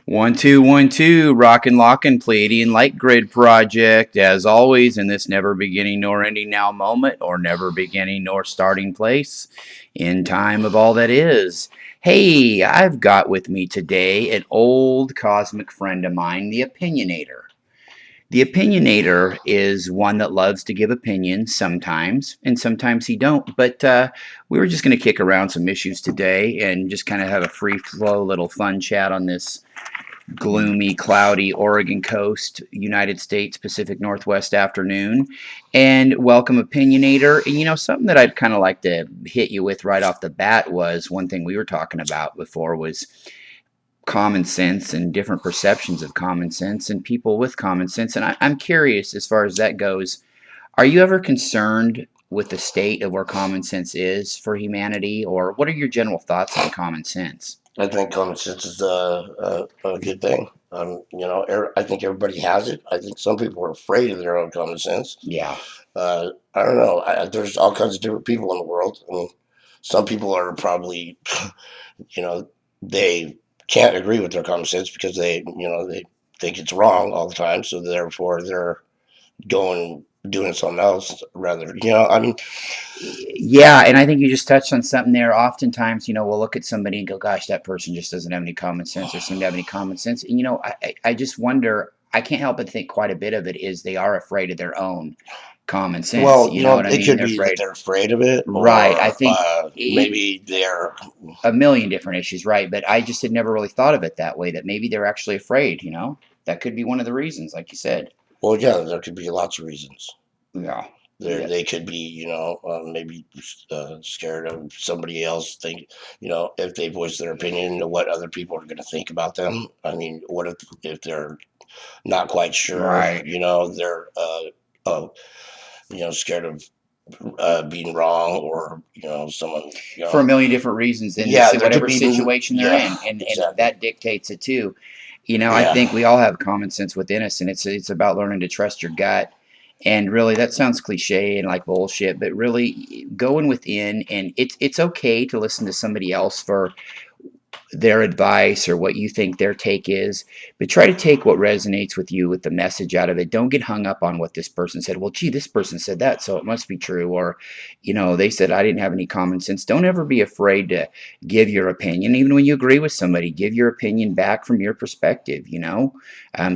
1 2 1 2 Rocken Locken Pleiadian Light Grid Project. As always, in this never beginning nor ending now moment, or never beginning nor starting place, in time of all that is. Hey, I've got with me today an old cosmic friend of mine, the Opinionator. The Opinionator is one that loves to give opinions sometimes, and sometimes he don't. But we were just going to kick around some issues today and just kind of have a free flow, little fun chat on this gloomy, cloudy Oregon coast, United States Pacific Northwest afternoon. And welcome, Opinionator. And something that I'd kind of like to hit you with right off the bat was one thing we were talking about before was common sense and different perceptions of common sense and people with common sense. And I'm curious, as far as that goes, are you ever concerned with the state of where common sense is for humanity, or what are your general thoughts on common sense? I think common sense is a good thing. I think everybody has it. I think some people are afraid of their own common sense. Yeah. I don't know. There's all kinds of different people in the world. I mean, some people are probably, they can't agree with their common sense because they think it's wrong all the time. So therefore, they're doing something else rather. I mean, Yeah, and I think you just touched on something there. Oftentimes, we'll look at somebody and go, gosh, that person just doesn't have any common sense or seem to have any common sense. And, I just wonder, I can't help but think quite a bit of it is they are afraid of their own common sense. well, You know what I it mean? could They're be that afraid. they're afraid of it, Right. I or think maybe they're. a million different issues, right? But I just had never really thought of it that way, that maybe they're actually afraid. That could be one of the reasons, like you said. Well, yeah, there could be lots of reasons. Yeah. There, Yeah. they could be, maybe scared of somebody else. If they voice their opinion, what other people are going to think about them. I mean, what if they're not quite sure? Right. They're scared of being wrong, or someone. For a million different reasons in Yeah, there could whatever be. situation they're Yeah, in, and exactly. that dictates it too. I Yeah. think we all have common sense within us, and it's about learning to trust your gut. And really, that sounds cliche and like bullshit, but really going within, and it's okay to listen to somebody else for their advice or what you think their take is, but try to take what resonates with you with the message out of it. Don't get hung up on what this person said. Well, gee, this person said that, so it must be true. Or, they said I didn't have any common sense. Don't ever be afraid to give your opinion. Even when you agree with somebody, give your opinion back from your perspective,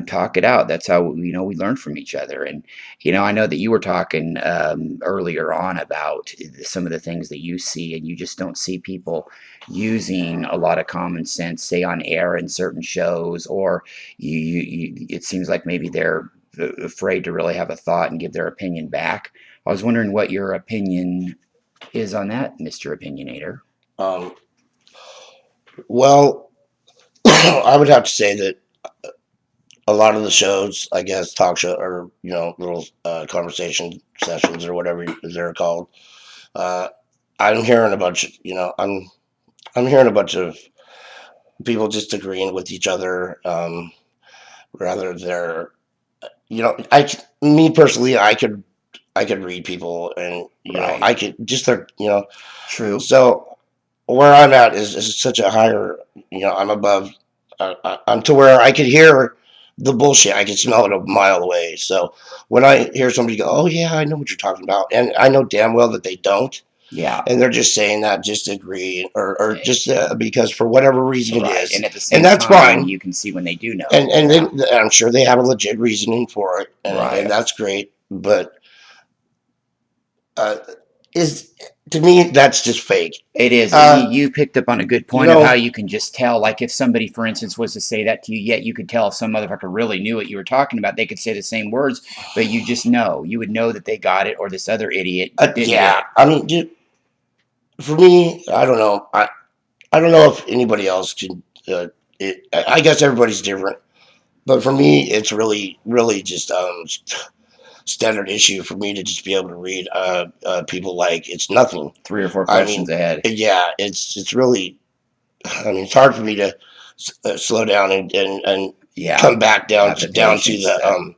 talk it out. That's how, we learn from each other. And, I know that you were talking earlier on about some of the things that you see, and you just don't see people using a lot of common sense, say on air in certain shows, or it seems like maybe they're afraid to really have a thought and give their opinion back. I was wondering what your opinion is on that, Mr. Opinionator. Um, well, I would have to say that a lot of the shows, I guess, talk show, or little conversation sessions, or whatever they're called. Uh, I'm hearing a bunch. I'm hearing a bunch of people just agreeing with each other. Rather, they're me personally, I could read people, and Right. I could just True. So where I'm at is such a higher. I'm above. I'm to where I could hear the bullshit. I can smell it a mile away. So when I hear somebody go, "Oh yeah, I know what you're talking about," and I know damn well that they don't, Yeah. and they're just saying that just to agree, or just because for whatever reason it Right. is, And at the and same that's time, fine. you can see when they do know. And Yeah. then I'm sure they have a legit reasoning for it, and Right. that's great. But uh, is to me that's just fake. It is. Uh, You picked up on a good you point of how know, you can just tell. Like if somebody, for instance, was to say that to you, yet you could tell if some motherfucker really knew what you were talking about. They could say the same words, but you just know. You would know that they got it, or this other idiot didn't get yeah. it. I mean, dude, for me, I don't know. I don't know if anybody else can. I guess everybody's different, but for me, it's really, really just standard issue for me to just be able to read people like it's nothing. 3 or 4 I questions mean, ahead. yeah, it's really. I mean, it's hard for me to slow down and Yeah. come back down Have to the patience the to.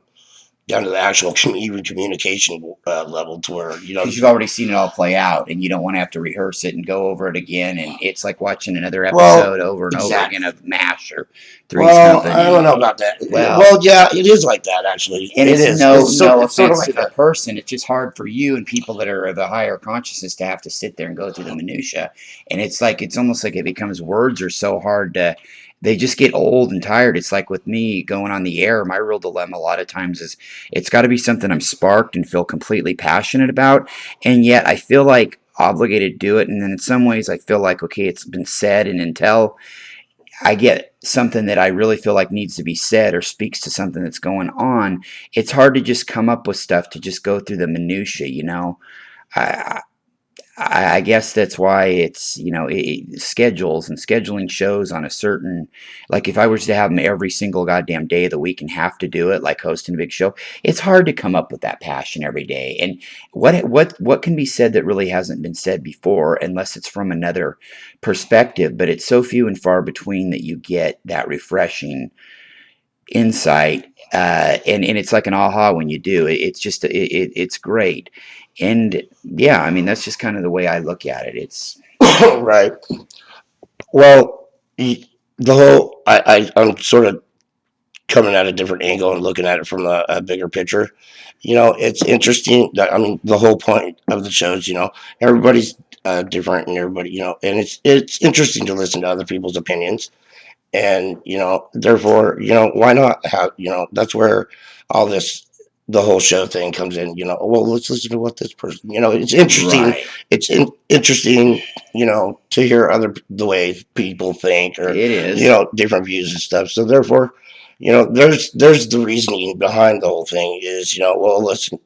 down to the actual even communication level, to where because you've already seen it all play out, and you don't want to have to rehearse it and go over it again. And it's like watching another well, episode over and over again exactly. of MASH or Three's Well, I don't Company. know about that. Well, Well, yeah, it is like that. Actually, and it it's is. no It's sort of offense to like the that. person. It's just hard for you and people that are of a higher consciousness to have to sit there and go through the minutia. And it's almost like it becomes words are so hard to. They just get old and tired. It's like with me going on the air. My real dilemma a lot of times is it's got to be something I'm sparked and feel completely passionate about, and yet I feel like obligated to do it. And then in some ways I feel like okay, it's been said, and until I get something that I really feel like needs to be said or speaks to something that's going on, it's hard to just come up with stuff to just go through the minutia, you know. I I guess that's why it's schedules and scheduling shows on a certain like if I was to have them every single goddamn day of the week and have to do it like hosting a big show, it's hard to come up with that passion every day. And what can be said that really hasn't been said before unless it's from another perspective, but it's so few and far between that you get that refreshing insight and it's like an aha when you do it. It's just it's great. And yeah, I mean that's just kind of the way I look at it. It's Right. Well, the whole I'm sort of coming at a different angle and looking at it from a bigger picture. It's interesting that, I mean, the whole point of the shows, everybody's different, and everybody, and it's interesting to listen to other people's opinions. And therefore, why not have, that's where all this, the whole show thing comes in. Well, let's listen to what this person, it's interesting. right. Interesting, to hear the way people think, or It is. different views and stuff. So therefore, there's the reasoning behind the whole thing is, well, listen,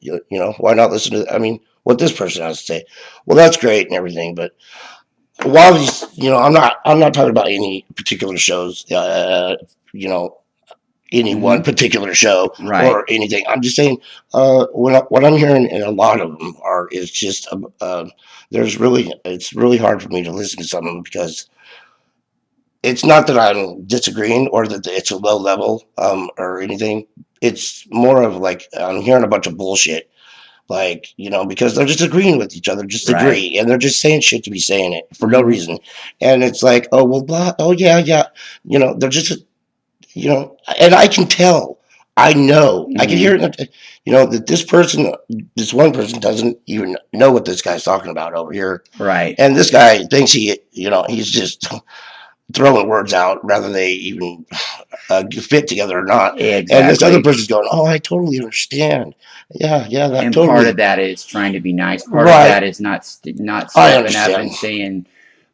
why not listen to, I mean, what this person has to say. Well, that's great and everything, but while these, I'm not talking about any particular shows, you know, any one Hmm. particular show Right. or anything. I'm just saying, what I'm hearing in a lot of them is just, it's really hard for me to listen to some of them, because it's not that I'm disagreeing or that it's a low level, or anything. It's more of like I'm hearing a bunch of bullshit, like, because they're just agreeing with each other, just Right. agree, and they're just saying shit to be saying it for no Hmm. reason. And it's like, oh well, blah, oh yeah, yeah, they're just, and I can tell, I can Hmm. hear it, that this one person doesn't even know what this guy's talking about over here, Right. and this guy thinks he's just throwing words out rather they even fit together or not. And this other Exactly. person's going, oh, I totally understand. Yeah, yeah, that And part of totally. that is trying to be nice. Part of Right. that is not I stepping up understand. and saying,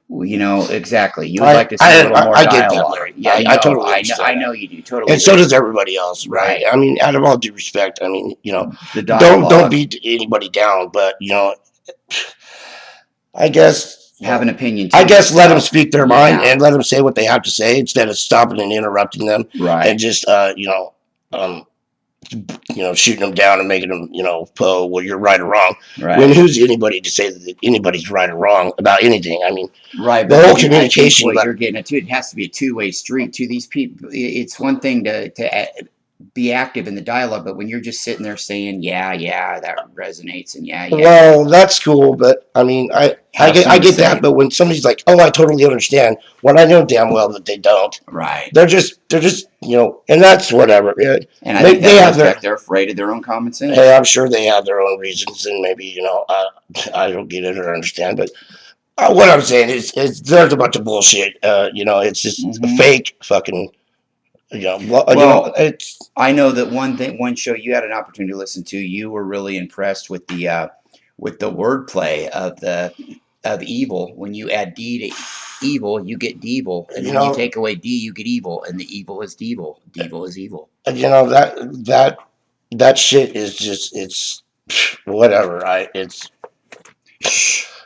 well, exactly. You would like to see a little more I get that, dialogue. Larry. Yeah, I totally I understand that. know you do. Totally And so agree. does everybody else, right? Right. I mean, out of all due respect, I mean, The don't dialogue. beat anybody down, but I guess, Have an opinion I too guess let them yourself. speak their mind Yeah. and let them say what they have to say, instead of stopping and interrupting them, and Right. just um, shooting them down and making them, oh, well, you're right or wrong. When Right. who's anybody to say that anybody's right or wrong about anything? I mean, Right, the but whole I think communication. what you're getting at too, it has to be a two-way street to these people. It's one thing be active in the dialogue, but when you're just sitting there saying, "Yeah, yeah, that resonates," and "Yeah, yeah, yeah," Well, that's cool, but I mean, have I something to get that. say. But when somebody's like, "Oh, I totally understand," when I know damn well that they don't, Right. they're just, and that's whatever. And I think They that have goes their. back. They're afraid of their own common Hey, sense. I'm sure they have their own reasons, and maybe, I don't get it or understand. But what I'm saying is there's a bunch of bullshit. It's just a Hmm. fake fucking. Well, It's. I know that one show you had an opportunity to listen to, you were really impressed with the wordplay of evil. When you add D to evil, you get devil, and You then when you know, take away D, you get evil, and the evil is devil. Devil is evil. that shit is just, it's whatever. I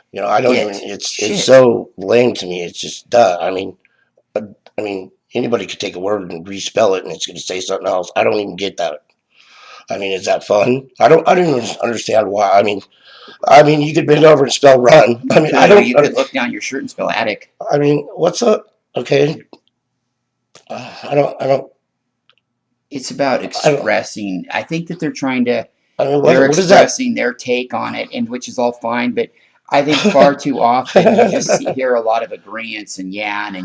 don't even. It's Shit. so lame to me. It's just duh. Uh, I mean, anybody could take a word and respell it, and it's going to say something else. I don't even get that. I mean, is that fun? I don't even understand why. I mean, you could bend over and spell run. I You mean, I could, or don't. you could look down your shirt and spell attic. I mean, what's up? Okay, I don't. It's about I don't. expressing. I think that they're trying to I mean, they're what is that? expressing their take on it, and which is all fine. But I think far too often you just hear a lot of agreements and yeah and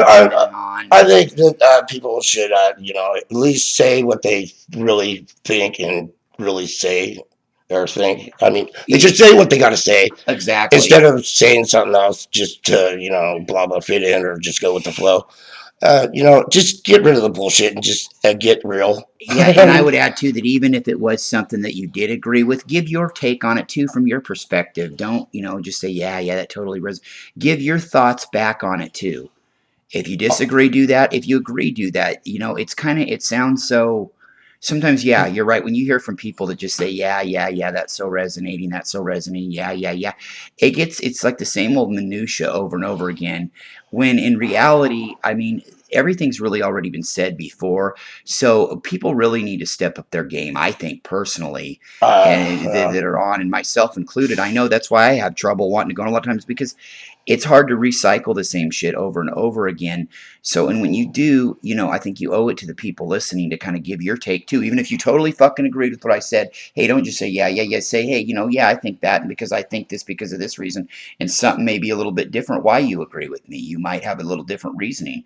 on I, and on. I think that people should, at least say what they really think and really say or think. I mean, they should say what they got to say instead Exactly. of saying something else just to, blah, blah, fit in or just go with the flow. Just get rid of the bullshit and just get real. Yeah, and I would add too that even if it was something that you did agree with, give your take on it too from your perspective. Don't, just say, yeah, that totally give your thoughts back on it too. If you disagree, do that. If you agree, do that. It's it sounds so. Sometimes, yeah, you're right. When you hear from people that just say, yeah, that's so resonating, yeah. It's like the same old minutia over and over again. When in reality, I mean, everything's really already been said before. So people really need to step up their game, I think, personally, and uh, that are on, and myself included. I know that's why I have trouble wanting to go on a lot of times because it's hard to recycle the same shit over and over again. So, and when you do, I think you owe it to the people listening to kind of give your take too. Even if you totally fucking agreed with what I said, hey, don't just say, yeah. Say, hey, yeah, I think that. And because I think this because of this reason, and something may be a little bit different why you agree with me. You might have a little different reasoning.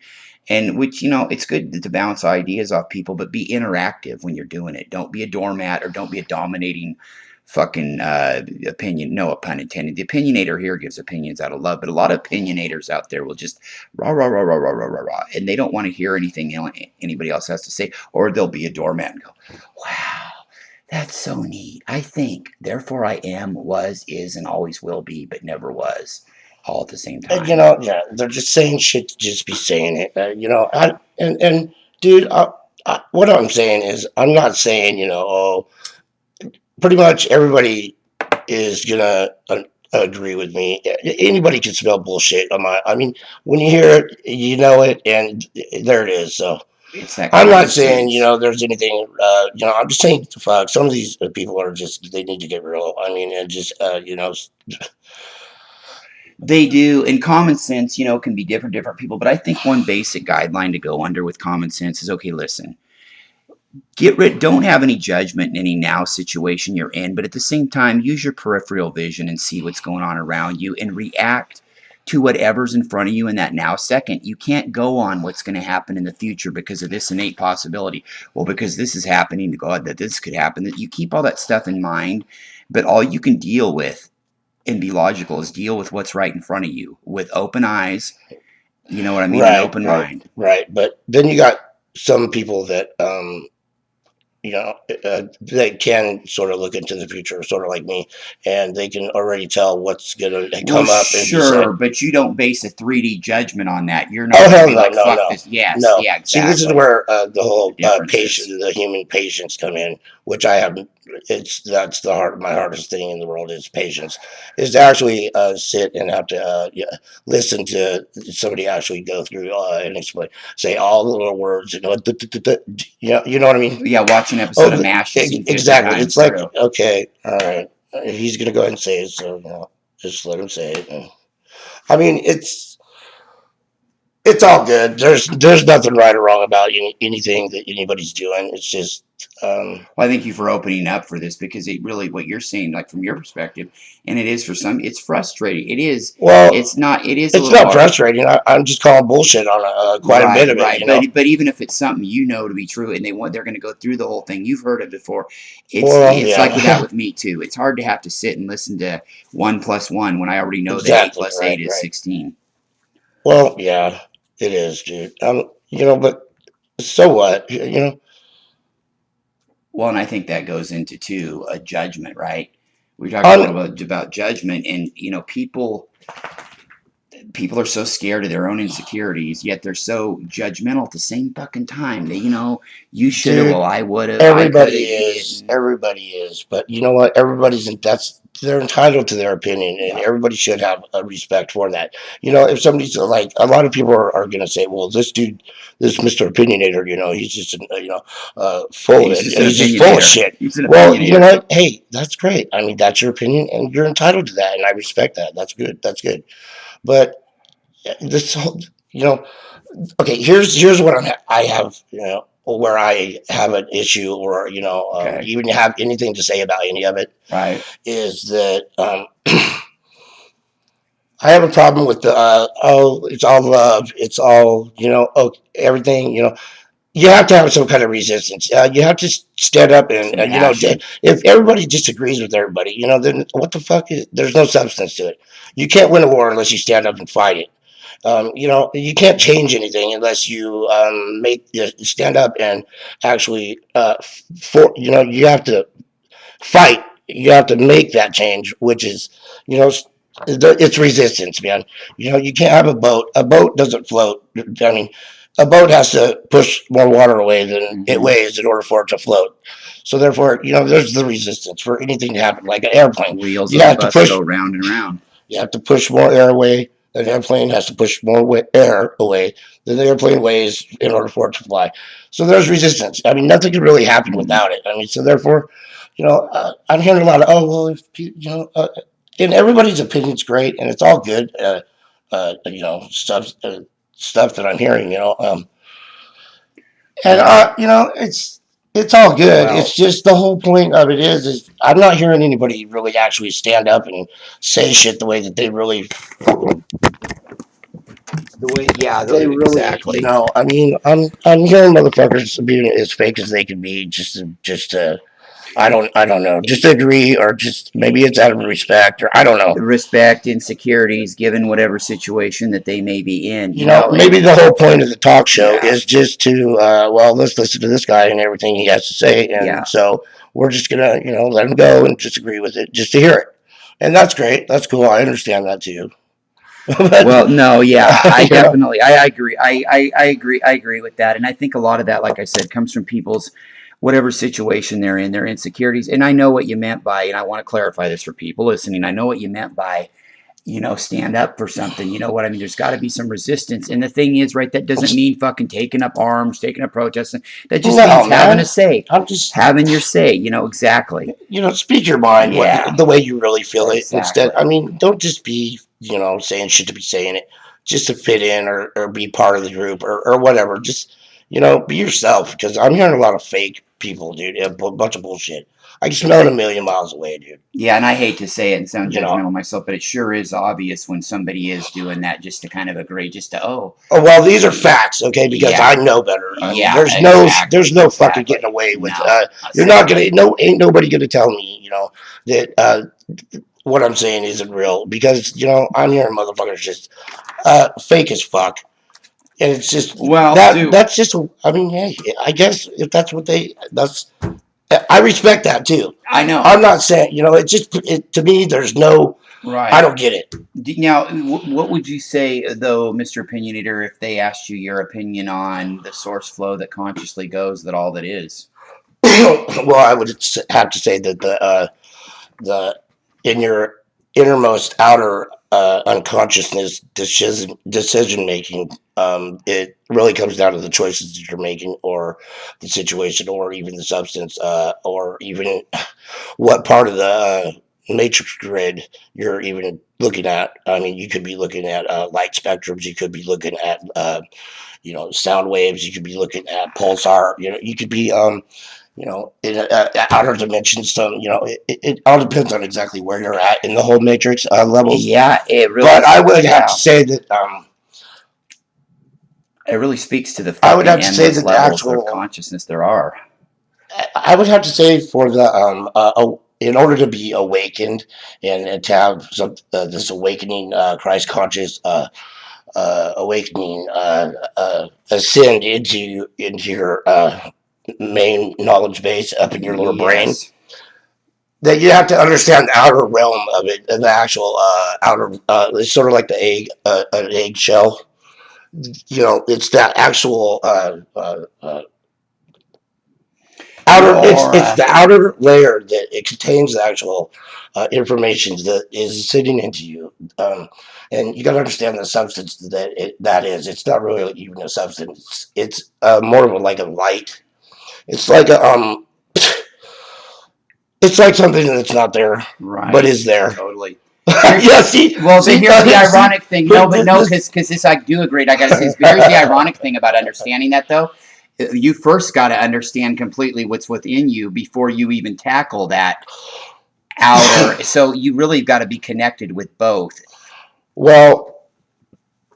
And which, it's good to bounce ideas off people, but be interactive when you're doing it. Don't be a doormat or don't be a dominating fucking opinion. No pun intended. The opinionator here gives opinions out of love, but a lot of opinionators out there will just rah rah rah rah rah rah rah rah, and they don't want to hear anything anybody else has to say, or they'll be a doormat and go, "Wow, that's so neat. I think, therefore, I am, was, is, and always will be, but never was." All at the same and, time. yeah, they're just saying shit to just be saying it. And dude, what I'm saying is, I'm not saying, pretty much everybody is gonna agree with me. Anybody can smell bullshit on my. I mean, when you hear it, you know it, and there it is. So It's that I'm not common saying sense. there's anything. I'm just saying, fuck. Some of these people are just they need to get real. I mean, and just They do, and common sense, can be different people. But I think one basic guideline to go under with common sense is okay. Listen, don't have any judgment in any now situation you're in, but at the same time use your peripheral vision and see what's going on around you and react to whatever's in front of you in that now second. You can't go on what's going to happen in the future because of this innate possibility. Well, because this is happening, to God, that this could happen. That you keep all that stuff in mind, but all you can deal with and be logical is deal with what's right in front of you with open eyes. You know what I mean? An right, open right, mind. right. But then you got some people that they can sort of look into the future, sort of like me, and they can already tell what's going to Well, come up and be said. sure, but you don't base a 3D judgment on that. You're not Oh going to hell be no, like, no, fuck no, this. Yes, no. yeah, See, this is exactly. where the The whole difference patient, is. the human patience come in, which I have. It's that's the hard, my hardest thing in the world is patience, is to actually sit and have to listen to somebody actually go through and explain, say all the little words, you know what I mean. Yeah, watch an episode Oh, of MASH you've seen 50 exactly. It's times. like, True. okay, all right, he's gonna go ahead and say it, so just let him say it. And, I mean, it's all good. There's nothing right or wrong about anything that anybody's doing. It's just, Well, I thank you for opening up for this because it really, what you're saying, like from your perspective, and it is for some, it's frustrating. It is, well, it's not, it is a it's little not hard. frustrating. I'm just calling bullshit on quite a bit Right, of it. right. But even if it's something to be true and they're going to go through the whole thing, you've heard it before. Well, It's like with that yeah, with me too. It's hard to have to sit and listen to 1 plus 1 when I already know that eight exactly. plus Right, eight is right. 16. Well, yeah, it is, dude. But so what? Well, and I think that goes into too a judgment, right? We talked a On little bit about judgment, and people are so scared of their own insecurities, yet they're so judgmental at the same fucking time. You should have, well, dude, I would have, I could everybody have, you is, didn't. everybody is. But you know what? Everybody's that's they're entitled to their opinion, and Yeah. everybody should have a respect for that. If somebody's like, a lot of people are going to say, well, this dude, this Mr. Opinionator, he's just full of He's it. just an He's just full of opinionator. shit. He's an Well, you know opinionator. what? Hey, that's great. I mean, that's your opinion, and you're entitled to that, and I respect that. That's good. That's good. But this whole, okay, here's what I have. where I have an issue, or Okay. even have anything to say about any of it, Right. is that I have a problem with the it's all love, it's all everything. You have to have some kind of resistance. You have to stand up, and Some passion. if everybody disagrees with everybody, then what the fuck is? There's no substance to it. You can't win a war unless you stand up and fight it. You can't change anything unless you stand up and actually you have to fight. You have to make that change, which is, you know, it's resistance, man. You can't have a boat. A boat doesn't float. I mean, a boat has to push more water away than it Mm-hmm. weighs in order for it to float. So therefore, there's the resistance for anything to happen, like an airplane. Wheels You of a have to bus push. go round and round. You have to push more air away. An airplane has to push more air away than the airplane weighs in order for it to fly. So there's resistance. I mean, nothing can really happen Mm-hmm. without it. I mean, so therefore, I'm hearing a lot of, oh, well, if and everybody's opinion's great, and it's all good, stuff that I'm hearing, and Yeah. it's all good. Well, It's just the whole point of it is I'm not hearing anybody really actually stand up and say shit the way that they really, exactly. I mean, I'm hearing motherfuckers being as fake as they can be, just to, I don't know, just to agree, or just maybe it's out of respect, or I don't know. Respect insecurities given whatever situation that they may be in, Maybe the whole point of the talk show yeah, is just to, well, let's listen to this guy and everything he has to say, and yeah. so we're just gonna, let him go and just agree with it, just to hear it, and that's great, that's cool. I understand that too, but Well, no, yeah, I you know, definitely, I agree. I agree with that. And I think a lot of that, like I said, comes from people's whatever situation they're in, their insecurities. And I know what you meant by, and I want to clarify this for people listening. I know what you meant by, stand up for something. You know what I mean? There's got to be some resistance. And the thing is, right, that doesn't mean fucking taking up arms, taking up protesting. That just no, means having a man, say, I'm just, having your say, exactly. speak your mind, Yeah, the way you really feel it. Instead, I exactly. mean, don't just be, saying shit to be saying it, just to fit in, or be part of the group, or whatever. Just, be yourself, because I'm hearing a lot of fake people, dude. A bunch of bullshit. I can smell it a million miles away, dude. Yeah, and I hate to say it and sound You know. judgmental myself, but it sure is obvious when somebody is doing that just to kind of agree, just to, Oh, well, these are facts, okay? Because I yeah, know better. I mean, yeah, there's no fucking getting exactly. away with. No, You're not sadly. gonna. No, ain't nobody gonna tell me, that what I'm saying isn't real, because I'm hearing motherfuckers just fake as fuck, and it's just Well, that dude, that's just. I mean, hey, I guess if that's what that's. I respect that too. I know. I'm not saying, to me, there's no. I Right. don't get it. Now, what would you say, though, Mr. Opinionator, if they asked you your opinion on the source flow that consciously goes, that all that is? Well, I would have to say that the in your innermost outer unconsciousness decision making, it really comes down to the choices that you're making, or the situation, or even the substance, or even what part of the matrix grid you're even looking at. I mean, you could be looking at light spectrums, you could be looking at sound waves, you could be looking at pulsar, you could be in outer dimensions. So, it all depends on exactly where you're at in the whole matrix levels. Yeah, it really, But I would have to yeah, say that it really speaks to the I would fucking have to say endless that the levels of actual consciousness there are. I would have to say for the in order to be awakened, and to have this awakening, Christ conscious awakening, ascend into your main knowledge base up in your little brain, Yes. that you have to understand the outer realm of it, and the actual outer. It's sort of like the egg, an egg shell. It's that actual outer. It's Or the outer layer that it contains the actual information that is sitting into you, and you got to understand the substance that is. It's not really even a substance. It's more of like a light. It's like a It's like something that's not there, but right, is there. totally. Yeah, see, Well, see, here's the see, ironic thing. No, but no, because this I do agree. I got to say, but here's the ironic thing about understanding that though, You first got to understand completely what's within you before you even tackle that outer. So you really got to be connected with both. Well,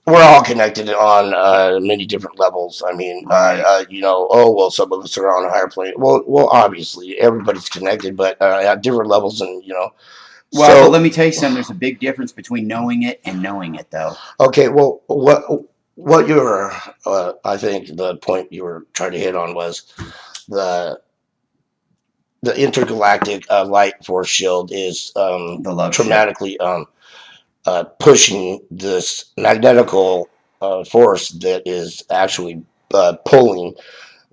we're all connected on many different levels. I mean, Right. oh well, some of us are on a higher plane. Well, obviously everybody's connected, but at different levels, and Well, but let So me tell you something. There's a big difference between knowing it and knowing it, though. okay, well, what you were, I think the point you were trying to hit on was the the intergalactic light force shield is The love ship. dramatically pushing this magnetical force that is actually pulling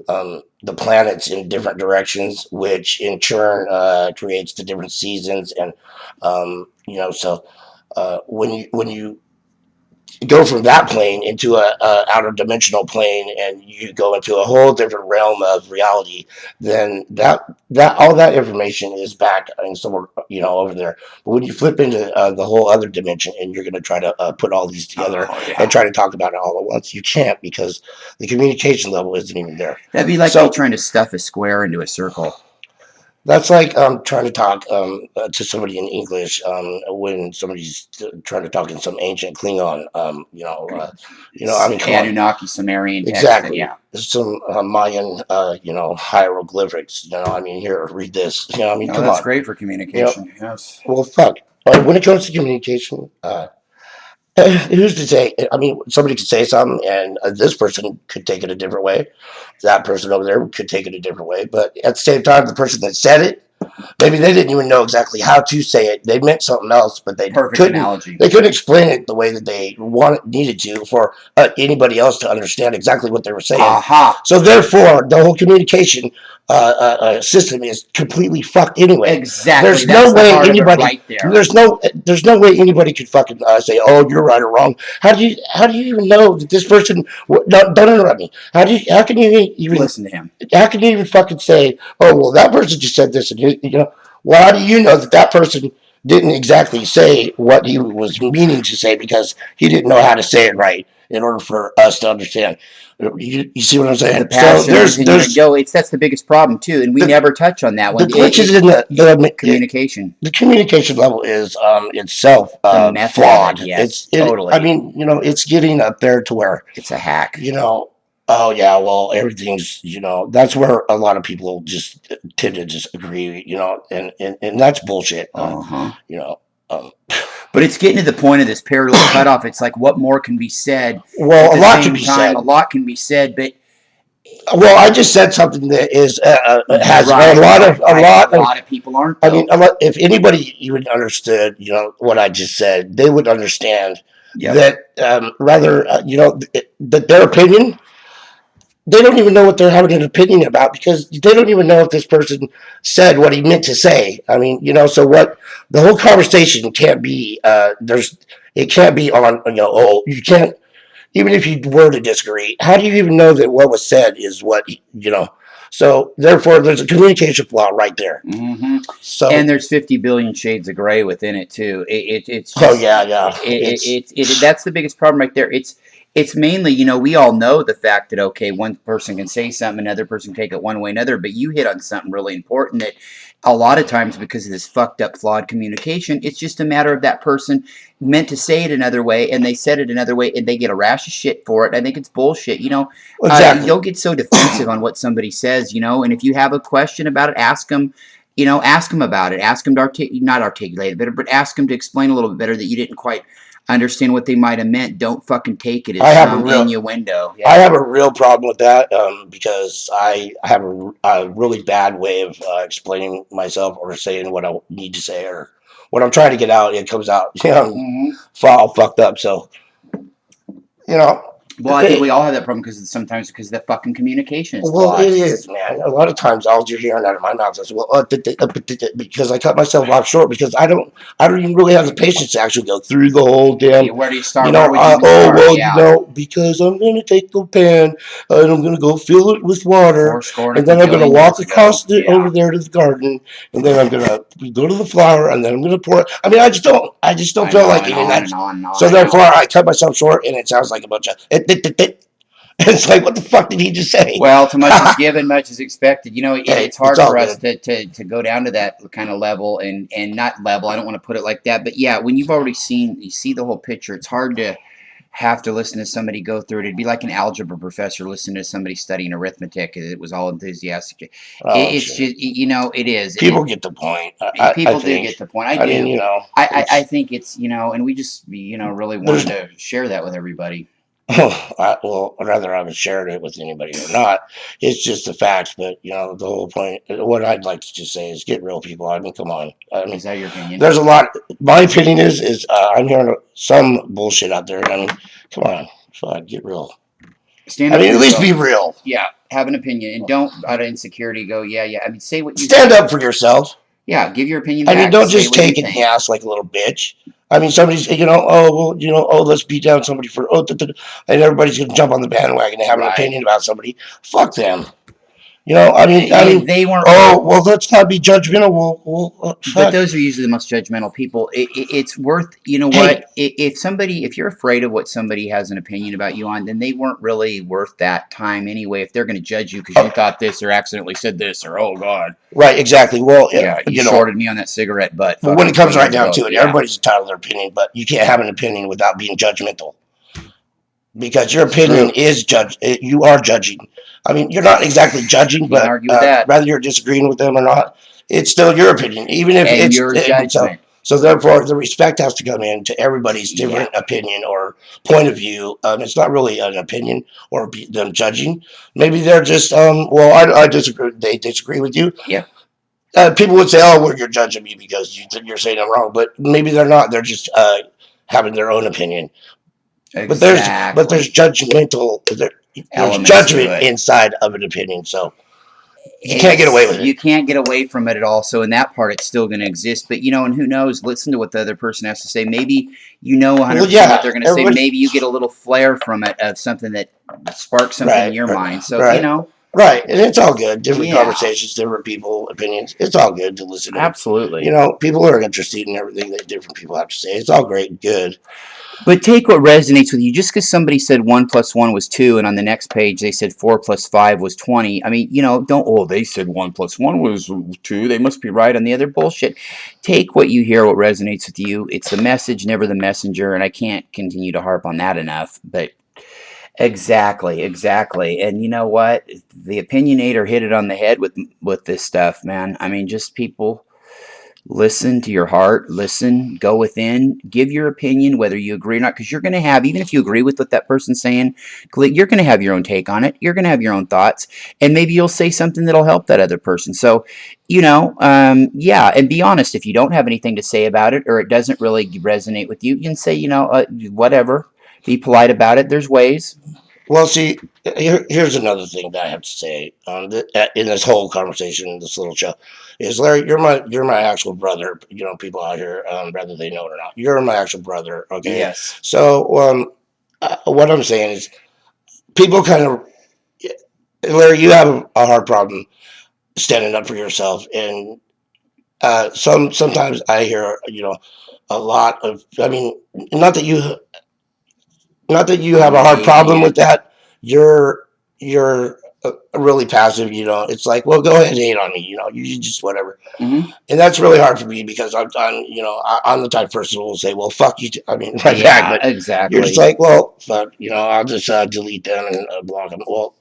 the planets in different directions, which in turn creates the different seasons. And so when you go from that plane into a outer dimensional plane, and you go into a whole different realm of reality, then that all that information is back in somewhere over there. But when you flip into the whole other dimension, and you're going to try to put all these together Oh, and yeah. try to talk about it all at once, you can't, because the communication level isn't even there. That'd be like me So trying to stuff a square into a circle. that's like trying to talk to somebody in English when somebody's trying to talk in some ancient Klingon. I mean, come on. Anunnaki Sumerian text. Exactly. Yeah. Some Mayan, hieroglyphics. I mean, here, read this. I mean, No, come that's on. great for You know, communication. Yes. well, fuck. When it comes to communication, who's to say? I mean, somebody could say something, and this person could take it a different way. That person over there could take it a different way. But at the same time, the person that said it, maybe they didn't even know exactly how to say it. They meant something else, but they Perfect couldn't. analogy. They couldn't explain it the way that they needed to for anybody else to understand exactly what they were saying. Aha. So therefore, the whole communication system is completely fucked anyway. Exactly. There's That's no the way heart of it anybody. right there. There's no way anybody could fucking say, "Oh, you're right or wrong." How do you even know that this person? No, don't interrupt me. How can you even Listen to him. how can you even fucking say, "Oh, well, that person just said this," and well, how do you know that that person didn't exactly say what he was meaning to say, because he didn't know how to say it right in order for us to understand? You see what I'm saying? The So passion there's is in your there's go. That's the biggest problem too, and we the, never touch on that the one. glitches in the Communication, the communication level is itself the method of it. flawed. Yes, I totally. mean, it's getting up there to where It's a hack. you know, oh yeah, well, everything's, that's where a lot of people just tend to just agree, and that's bullshit. Uh huh. You know, um, But it's getting to the point of this parallel cutoff. It's like, what more can be said? At well, a the lot can same be time, a said. lot can be said, but Well, I just said something that is has right, right, a right. And a lot of. lot of people aren't I mean, though. if anybody even understood, what I just said, they would understand Yep. that rather, that their opinion, they don't even know what they're having an opinion about, because they don't even know if this person said what he meant to say. I mean, so what the whole conversation can't be, it can't be on, oh, you can't, even if you were to disagree, how do you even know that what was said is so therefore there's a communication flaw right there. Mm-hmm. And So, there's 50 billion shades of gray within it too. It's oh just yeah, yeah, it's, that's the biggest problem right there. It's mainly, we all know the fact that, okay, one person can say something, another person can take it one way, another. But you hit on something really important, that a lot of times, because of this fucked up, flawed communication, it's just a matter of that person meant to say it another way, and they said it another way, and they get a rash of shit for it. I think it's bullshit. exactly. Don't get so defensive on what somebody says, and if you have a question about it, ask them about it. Ask them to not articulate it better, but ask them to explain a little bit better that you didn't quite understand what they might have meant. Don't fucking take it I as have a some real innuendo. I Yeah. have a real problem with that, because I have a really bad way of explaining myself, or saying what I need to say, or what I'm trying to get out. It comes out, Mm-hmm. all fucked up. So, you know, Well, I think we all have that problem sometimes because the fucking communication is well, it flawed. is, man. A lot of times, all you're hearing out of my mouth is, "Well," because I cut myself off short, because I don't even really have the patience to actually go through the whole damn. Where do you start? Where would you even Oh start? well, Yeah. because I'm gonna take the pan and I'm gonna go fill it with water, Four score and and a then I'm gonna quadrillion walk years ago. across it Yeah. over there to the garden, and then I'm gonna go to the flower, and then I'm gonna pour it. I mean, I just don't I feel know, like and eating on that. and on and on. So I know. therefore, I cut myself short, and it sounds like a bunch of. It's like, what the fuck did he just say? Well, to much is given, much is expected. Hey, It's it's hard all for us good. to go down to that kind of level and not level. I don't want to put it like that, but yeah, when you've already seen, you see the whole picture, it's hard to have to listen to somebody go through it. It'd be like an algebra professor listening to somebody studying arithmetic. It was all enthusiastic. Oh, It's shit. just, it is. People get the point. I People do get think. the point. I I mean, do. I it's think it's, and we just, really there's wanted to share that with everybody. well, rather I was sharing it with anybody or not. It's just the facts. But the whole point. What I'd like to just say is get real, people. I mean, come on. I mean, Is that your opinion? there's a lot. My opinion is I'm hearing some bullshit out there. I mean, come on, so get real. Stand I up mean, for at least yourself. be real. Yeah, have an opinion and don't out of insecurity go, yeah, yeah. I mean, say what you Stand think. up for yourself. Yeah, give your opinion I mean, back. don't Say just what you take it in the think. ass like a little bitch. I mean, somebody's, let's beat down somebody for, and everybody's going to jump on the bandwagon and have an Right. opinion about somebody. Fuck them. I mean, They weren't. oh, well, let's not be judgmental. Well, But fuck. those are usually the most judgmental people. It's worth, you know Hey, what? If you're afraid of what somebody has an opinion about you on, then they weren't really worth that time anyway. If they're going to judge you because you oh, thought this or accidentally said this or, oh God, right, exactly. Well, yeah, you shorted me on that cigarette butt well, when it fucking 3 comes right years down ago. to it, Yeah, everybody's entitled to their opinion, but you can't have an opinion without being judgmental. Because your it's opinion true. is you are judging. I mean, you're not exactly judging, Can't but argue with that. whether you're disagreeing with them or not, it's still your opinion, even if And it's your judgment. so. Therefore, the respect has to come in to everybody's Yeah. different opinion or point of view. It's not really an opinion or them judging. Maybe they're just well, I disagree. They disagree with you. Yeah. People would say, "Oh, well, you're judging me because you're saying I'm wrong," but maybe they're not. They're just having their own opinion. But there's Exactly. there's Elements to judgment it. inside of an opinion, so you can't get away It's with it. you can't get away from it at all. So in that part, it's still going to exist. But and who knows? Listen to what the other person has to say. Maybe Well, 100% what yeah, they're going to say. everybody, Maybe you get a little flair from it of something that sparks something in right, your right, mind. So right, right, and it's all good. Different yeah, conversations, different people, opinions. It's all good to listen to. absolutely. People are interested in everything that different people have to say. It's all great and good. But take what resonates with you. Just because somebody said 1 plus 1 was 2, and on the next page they said 4 plus 5 was 20. I mean, don't. Oh, they said 1 plus 1 was 2. They must be right on the other bullshit. Take what you hear, what resonates with you. It's the message, never the messenger. And I can't continue to harp on that enough. But exactly, exactly. And you know what? The opinionator hit it on the head with this stuff, man. I mean, just people. Listen to your heart, listen, go within, give your opinion, whether you agree or not, because you're going to have, even if you agree with what that person's saying, you're going to have your own take on it. You're going to have your own thoughts, and maybe you'll say something that'll help that other person. So, yeah, and be honest. If you don't have anything to say about it or it doesn't really resonate with you, you can say, whatever. Be polite about it. There's ways. Well, see, here's another thing that I have to say in this whole conversation, this little show, is Larry, you're my actual brother. People out here, whether they know it or not, you're my actual brother. Okay, Yes. so what I'm saying is, people kind of, Larry, you have a hard problem standing up for yourself, and sometimes I hear a lot of. I mean, not that you not that you have a hard problem Maybe. with that. You're really passive. It's like, well, go ahead and hate on me. You just whatever. Hmm. And that's really hard for me because I'm the type of person who will say, well, fuck you. I mean, right back. Yeah, But you're just exactly. like, well, fuck. I'll just delete them and block them. Well,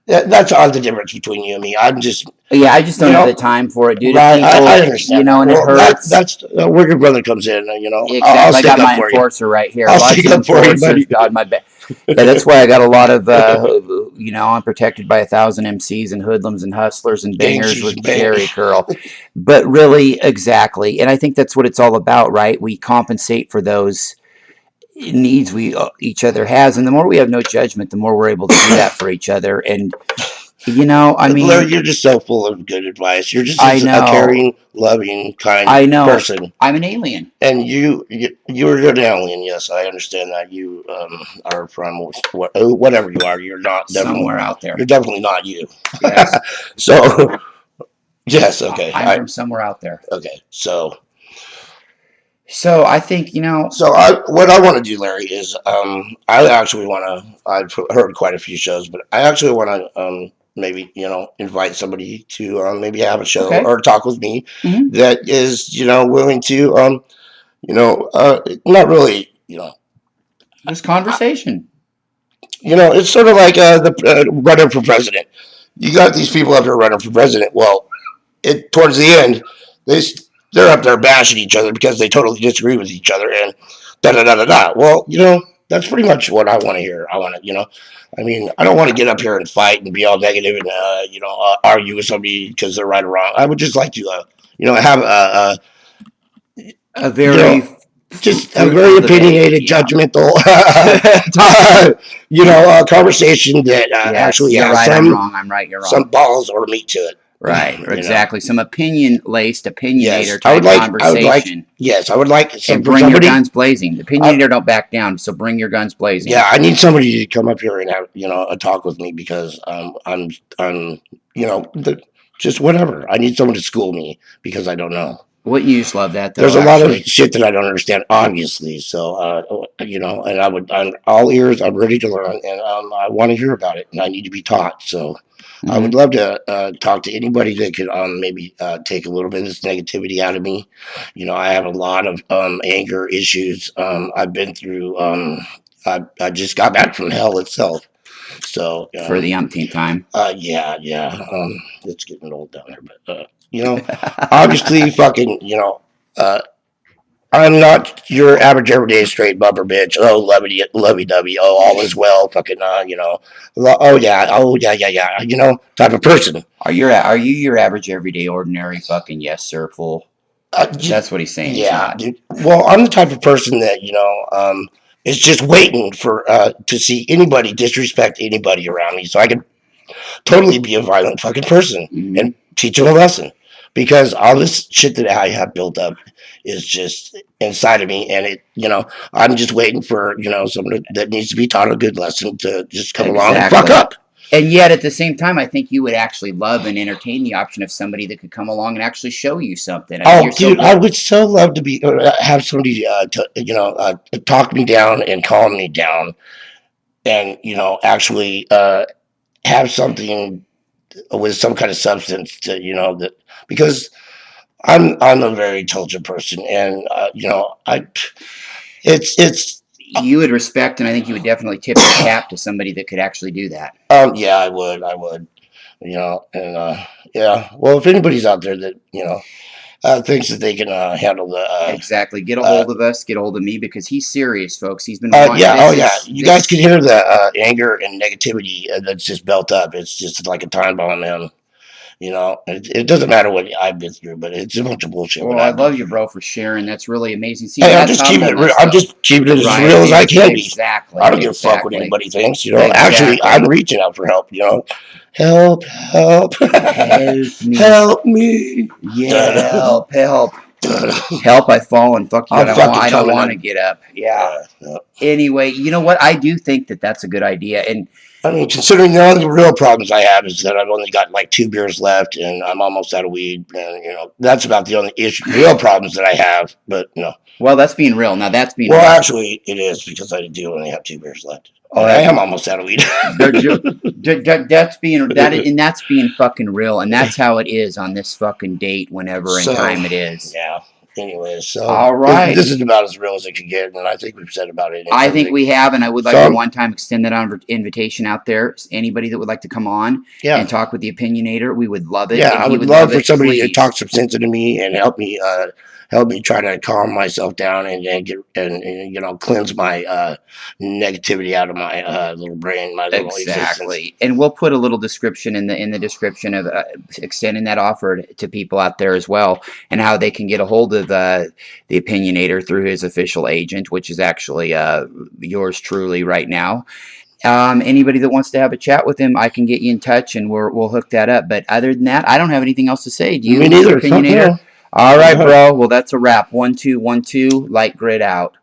that's all the difference between you and me. I'm just, Yeah, I just you don't have the know, time for it, dude. If right. I people, understand that. and it Well, hurts. that's where your brother comes in. I'll Exactly. I stick got up my for you. enforcer right here. I'll Lots stick of up for you, enforcers buddy. on my back. Yeah, that's why I got a lot of, I'm protected by 1,000 MCs and hoodlums and hustlers and bangers Gangsters with and bang. Jerry curl. But really, exactly. And I think that's what it's all about, right? We compensate for those needs we each other has. And the more we have no judgment, the more we're able to do that for each other. And, I Larry, mean, you're just so full of good advice. You're just I a know, caring, loving, kind I know. person, I'm an alien and you're an alien. Yes, I understand that. You are from whatever you are. somewhere out there. You're definitely not you. Yes. So yes, okay, I'm from somewhere out there. okay. So So I think So what I want to do, Larry, is I actually want to. I've heard quite a few shows, but I actually want to maybe invite somebody to maybe have a show okay. or talk with me Hmm. that is willing to not really Just conversation. it's sort of like the running for president. You got these people up there running for president. Well, towards the end, they they're up there bashing each other because they totally disagree with each other and da da da da da. Well, that's pretty much what I want to hear. I want to, I mean, I don't want to get up here and fight and be all negative and argue with somebody because they're right or wrong. I would just like to have A you very know just a very fruitful debate. opinionated, Yeah. judgmental, conversation that Yes, actually you're has right. I'm wrong. I'm right. You're some wrong. balls or meat to it. Right. You know. Exactly. Some opinion-laced, Yes, opinionator type conversation. yes, I would like And for bring your somebody. guns blazing. The I, opinionator don't back down, so bring your guns blazing. yeah, I need somebody to come up here and have a talk with me because I'm just whatever. I need someone to school me because I don't know. Wouldn't you just love that There's though? a lot of Actually. shit that I don't understand, obviously. So, and I'm all ears. I'm ready to learn, and I want to hear about it, and I need to be taught. So, I would Hmm. love to talk to anybody that could maybe take a little bit of this negativity out of me. I have a lot of anger issues. I've been through. I just got back from hell itself. So, For the umpteenth time. yeah, yeah. It's getting old down there, but obviously, fucking, uh, I'm not your average everyday straight bumper bitch. Oh, lovey dovey. Oh, all is well. Fucking, oh yeah, yeah, yeah. Type of person. Are you your average everyday ordinary fucking yes sir fool? That's what he's saying. He's Yeah, not. dude. Well, I'm the type of person that is just waiting for to see anybody disrespect anybody around me, so I can totally be a violent fucking person Hmm. and teach them a lesson. Because all this shit that I have built up is just inside of me, and I'm just waiting for someone that needs to be taught a good lesson to just come along and fuck Exactly. up. And yet, at the same time, I think you would actually love and entertain the option of somebody that could come along and actually show you something. I mean, Oh, you're so dude, I good. would so love to be have somebody talk me down and calm me down, and actually have something with some kind of substance to that because I'm a very intelligent person, and I it's You would respect, and I think you would definitely tip your cap to somebody that could actually do that. yeah, I would and yeah. Well, if anybody's out there that thinks that they can handle the Exactly. Get a uh, hold of us. Get a hold of me because he's serious, folks. He's been wanting. yeah, This oh yeah, is you guys can this. hear the anger and negativity that's just built up. It's just like a time bomb, man. It doesn't matter what I've been through, but it's a bunch of bullshit what Well, I I've been love you, through. bro, for sharing. That's really amazing. See, Hey, I'm that's just keeping it real. humbleness, I'm though. just keeping it as Right. real as I can be. I Exactly. don't give a fuck what Exactly. anybody thinks. Actually, I'm Exactly. reaching out for help. Help, help, Help me. help me. Yeah. Help. Help. I'm Help. I've fallen. Fuck you. I don't want. fucking I don't coming. want to get up. Yeah. Yeah. Anyway, you know what? I do think that that's a good idea. And I mean, considering the only real problems I have is that I've only got like 2 beers left, and I'm almost out of weed, and that's about the only real problems that I have. But no. well, that's being real. Now that's being Well, real. actually, it is because I do only have 2 beers left. Oh, And I am almost out of weed. that's being and that's being fucking real, and that's how it is on this fucking date, whenever in So, time it is. yeah. Anyways, so All right. this is about as real as it can get, and I think we've said about it. I think we have, and I would like So, to one time extend that invitation out there. Anybody that would like to come on yeah, and talk with the opinionator, we would love it. yeah, and I he would love for it, somebody to please. talk some sense into me and help me try to calm myself down and get and cleanse my negativity out of my little brain, my little existence. Exactly, and we'll put a little description in the description of extending that offer to people out there as well, and how they can get a hold of the opinionator through his official agent, which is actually yours truly right now. Anybody that wants to have a chat with him, I can get you in touch, and we'll hook that up. But other than that, I don't have anything else to say. Do you, Me neither. Mr. Opinionator? All right, bro. Well, that's a wrap. 1 2 1 2. Light grid out.